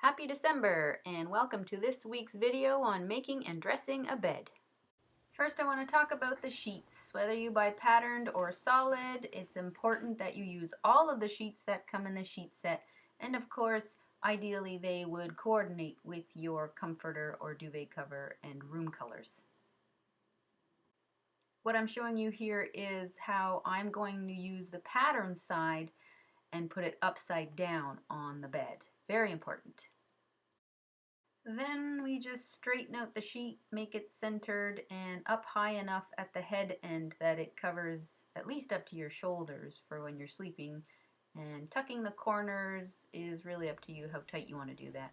Happy December and welcome to this week's video on making and dressing a bed. First I want to talk about the sheets. Whether you buy patterned or solid, it's important that you use all of the sheets that come in the sheet set, and of course ideally they would coordinate with your comforter or duvet cover and room colors. What I'm showing you here is how I'm going to use the pattern side and put it upside down on the bed. Very important. Then we just straighten out the sheet, make it centered and up high enough at the head end that it covers at least up to your shoulders for when you're sleeping. And tucking the corners is really up to you how tight you want to do that.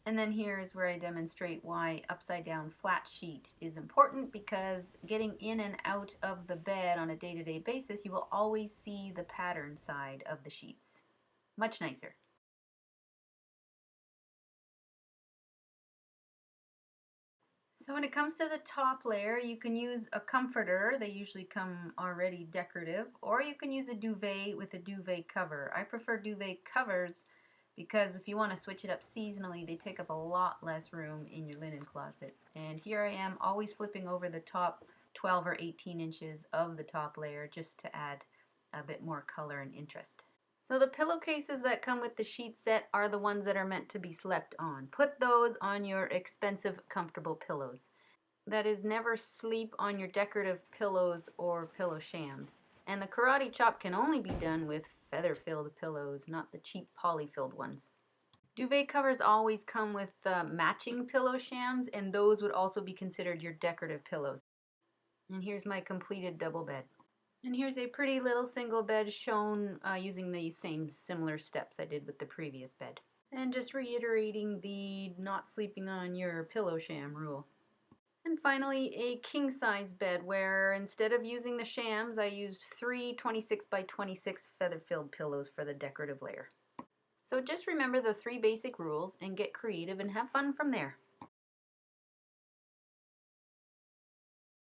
And then here is where I demonstrate why upside down flat sheet is important, because getting in and out of the bed on a day-to-day basis, you will always see the pattern side of the sheets. Much nicer. So when it comes to the top layer, you can use a comforter. They usually come already decorative, or you can use a duvet with a duvet cover. I prefer duvet covers because if you want to switch it up seasonally, they take up a lot less room in your linen closet. And here I am always flipping over the top 12 or 18 inches of the top layer just to add a bit more color and interest. So the pillowcases that come with the sheet set are the ones that are meant to be slept on. Put those on your expensive, comfortable pillows. That is, never sleep on your decorative pillows or pillow shams. And the karate chop can only be done with feather-filled pillows, not the cheap poly-filled ones. Duvet covers always come with matching pillow shams, and those would also be considered your decorative pillows. And here's my completed double bed. And here's a pretty little single bed shown using the same similar steps I did with the previous bed. And just reiterating the not sleeping on your pillow sham rule. And finally, a king-size bed where instead of using the shams, I used 3 26 by 26 feather-filled pillows for the decorative layer. So just remember the 3 basic rules and get creative and have fun from there.